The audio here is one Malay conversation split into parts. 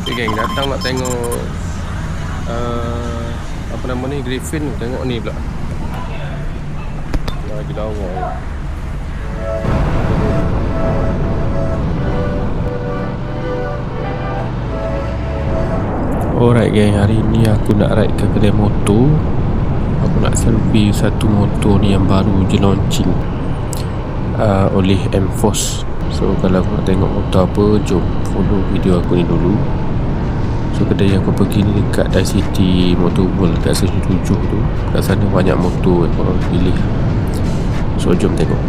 Okay geng, datang nak tengok apa nama ni, Griffin. Tengok ni pula lagi lawa. Alright geng, hari ni aku nak ride ke kedai motor. Aku nak selfie satu motor ni yang baru je launching oleh M-Force. So kalau aku nak tengok motor apa, jom follow video aku ni dulu. So kedai yang aku pergi ni dekat City Motor World, kat Section 7 tu. Kat sana banyak motor yang korang pilih. So jom tengok.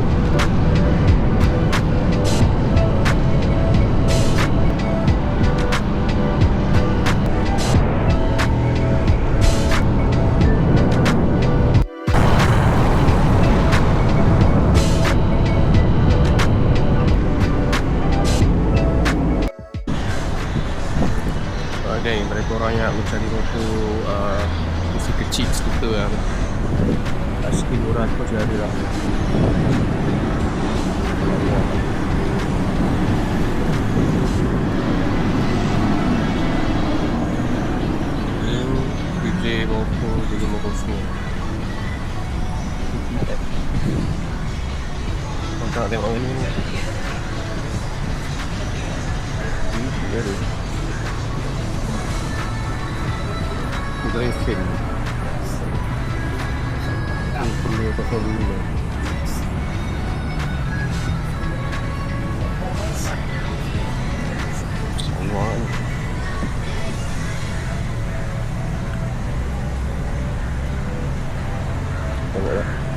Okay, mereka orang yang mencari motor kursi kecil, skuter lah. Asli murah tu masih ada lah. DJ Mopo 750. Kau tak tengok ini ni. Dia ada Griffin. Ini perlu pasal dulu. Semua ni. Tengoklah.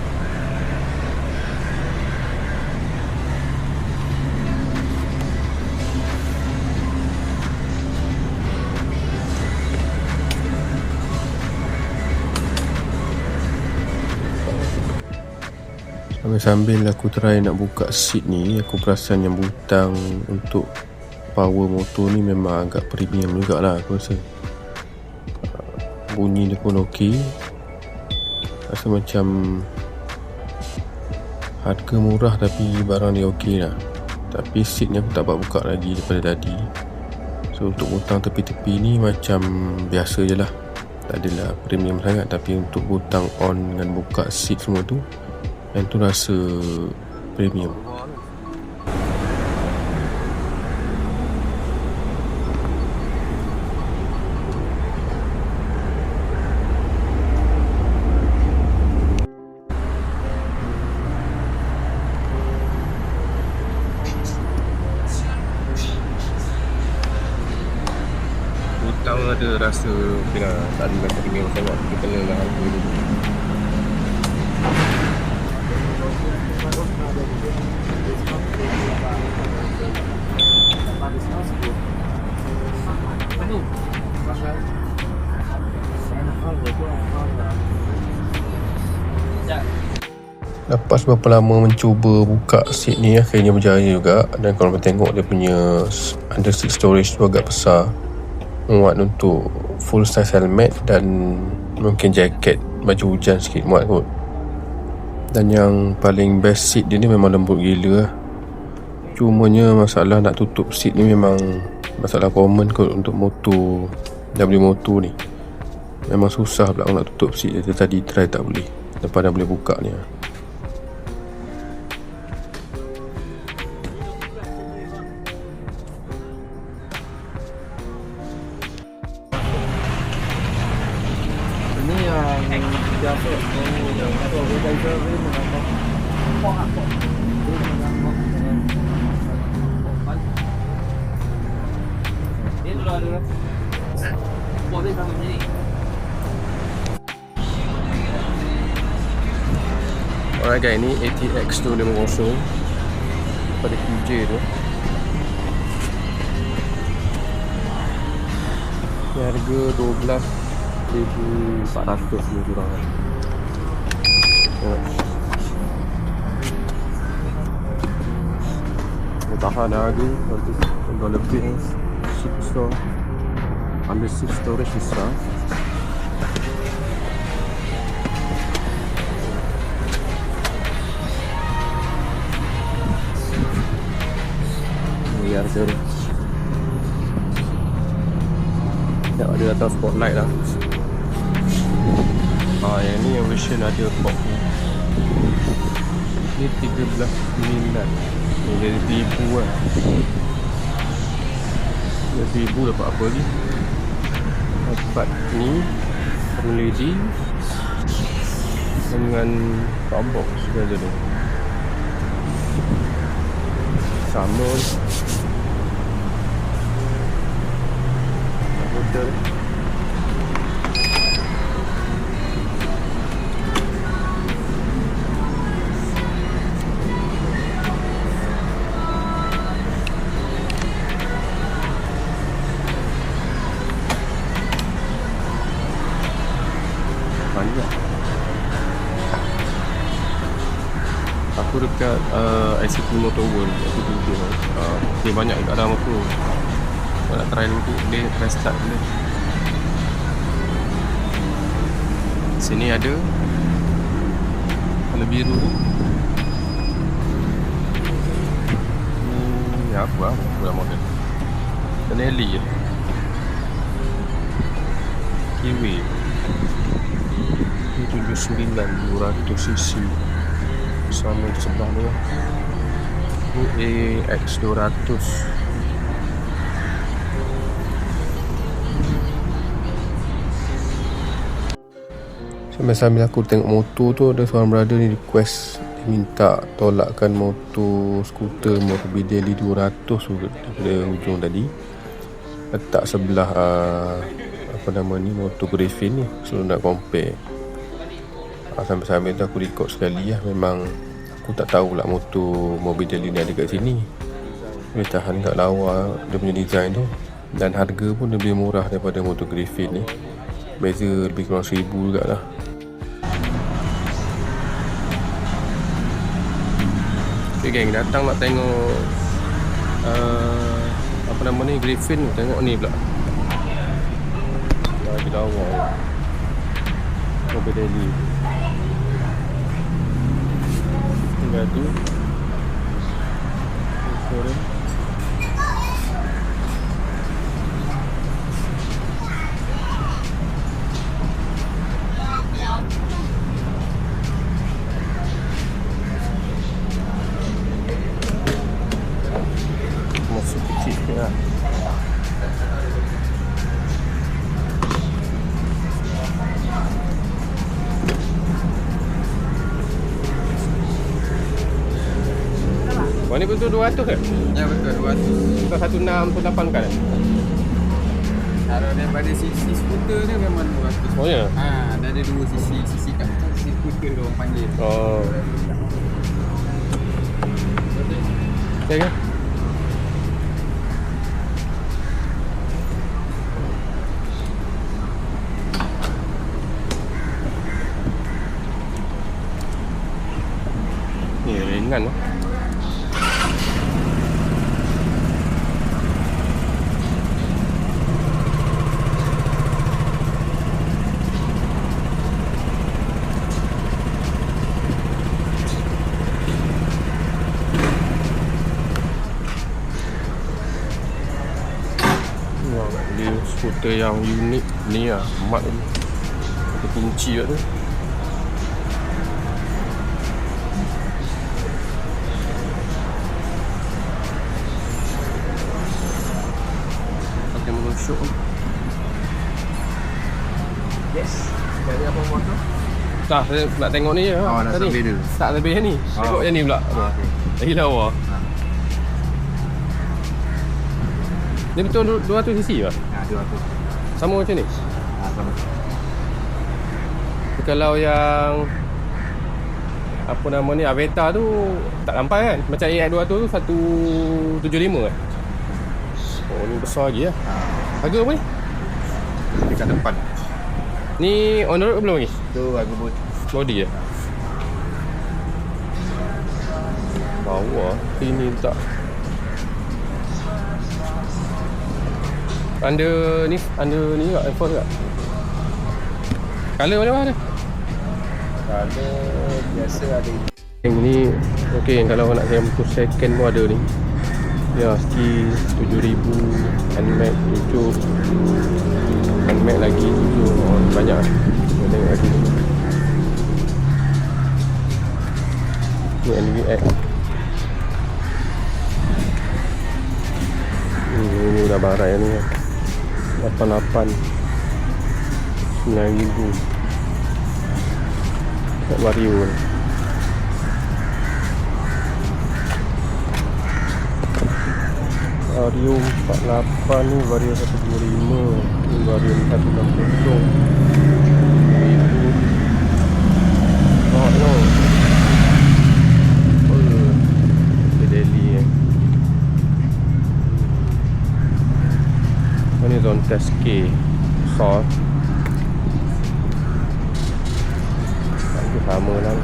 Sambil aku try nak buka seat ni, aku perasan yang butang untuk power motor ni memang agak premium jugalah aku rasa. Bunyi dia pun okey. Rasa macam harga murah tapi barang dia okey lah. Tapi seat ni aku tak dapat buka lagi daripada tadi. So untuk butang tepi-tepi ni macam biasa je lah, tak adalah premium sangat. Tapi untuk butang on dengan buka seat semua tu, yang tu rasa premium. Butang ada rasa okay lah, tak ada rasa premium sangat. Kita kena lah harga dulu. Lepas berapa lama mencuba buka seat ni, akhirnya berjaya juga. Dan kalau kita tengok dia punya under seat storage tu agak besar, muat untuk full size helmet dan mungkin jaket, baju hujan sikit muat kot. Dan yang paling best seat dia ni memang lembut gila lah. Cumanya masalah nak tutup seat ni memang masalah common kot untuk motor W motor ni. Memang susah pula nak tutup seat dia. Tadi try tak boleh, lepas dah boleh buka ni lah. Ini yang biasa yang organizer ni menambah dia dulu ada boleh sama ni. Alright guys, ni ATX 250 pada QJ tu. Harga 12,400 lebih kurang. Tahan harga $100 lebih. Seat store, under seat storage besar. Ini harga dia. Tengok dia datang spotlight lah. Yang ni yang version ada pop ni. Ni 13.9. Ni jadi 1,000 lah. 1,000 dapat apa lagi? Dapat ni Farm Lady dengan Starbox juga je ni. Sama model. Banyak. Aku dekat ICT Motor World. Aku duduk dia banyak kat dalam aku. Kalau nak try dulu, dia try start dulu. Sini ada warna biru ni. Ni apa lah, bukan model Benelli je. Kiwi ni 79,200cc. Sama di sebelah ni lah. Ni AX200. Sambil-sambil aku tengok motor tu, ada seorang brother ni request, dia minta tolakkan motor skuter Morbidelli 200 tu daripada hujung tadi, letak sebelah motor Griffin ni, so nak compare. Sambil-sambil tu aku record sekali lah. Memang aku tak tahulah motor Morbidelli ni ada kat sini. Dia tahan kat lawa dia punya design tu, dan harga pun lebih murah daripada motor Griffin ni. Beza lebih kurang 1,000 juga lah. Okay geng, datang nak tengok Griffin tu. Tengok ni pula lagi lawa Morbidelli. Tinggal tu masuk kecil ke lah. Ni betul 200 ke? Ya betul 200. Bukan 1608 kan? Kalau daripada sisi skuter dia memang 200. Oh ya? Dah ada dua sisi. Sisi kat sisi skuter dia orang panggil. Oh. Okay kan? Ni ringan lah. Dia skuter yang unik ni lah, mat ni ada kunci kat tu. Pakai menusuk ni. Yes. Dari apa motor? Tak, saya nak tengok ni je. Dah sampai dulu. Tak lebih yang ni. Tengok yang ni pula. Lagi lawa. Ni betul 200cc tak? Ya, 200. Sama macam ni? Sama. Kalau yang ni Aveta tu tak sampai kan? Macam AX200 tu 175 kan? Oh ni besar lagi lah. Harga apa ni? Dekat depan. Ni on the road ke belum lagi? Tu harga Body je? Bawah ini tak. Under ni juga, enforce juga. Color mana ada? Color biasa ada. Yang ni okey, kalau nak saya motor second pun ada ni. Ya, ski 7,000 handmade YouTube. Helmet lagi 7. Banyak lah. Kita tengok lagi. Ni NVX. Ini dah barai ni kan. 88 9,000. Kat Vario ni. Vario 48 ni, Vario 125, ni Vario 160. Oh no. Oh, Delhi eh. Ni zone test K Source. Itu sama lah.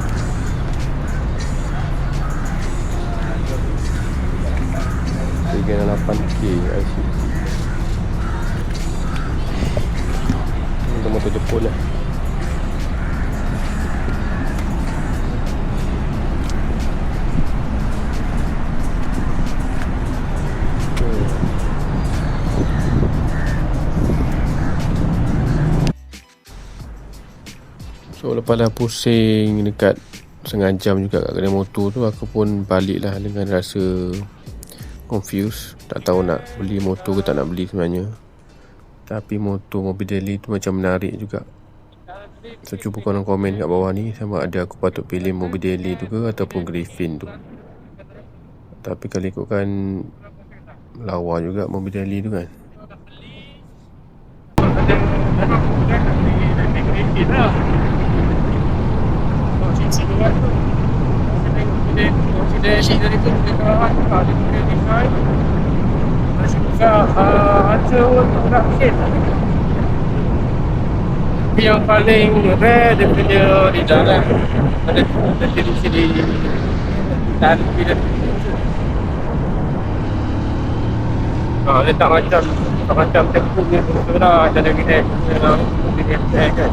Tiga 8K IC. Ini motor Jepun lah. So lepas dah pusing dekat setengah jam juga kat kedai motor tu, aku pun balik lah dengan rasa confused. Tak tahu nak beli motor ke tak nak beli sebenarnya. Tapi motor Morbidelli tu macam menarik juga. So cuba korang komen kat bawah ni, sama ada aku patut pilih Morbidelli tu ke ataupun Griffin tu. Tapi kalau ikutkan lawa juga Morbidelli tu kan. Dari tu dekat ada design masih juga ada untuk rakit. Tapi yang paling rare dia punya design lah. Ada di sini dan bila dia tak macam tempoh punya tu lah, ada gini kan.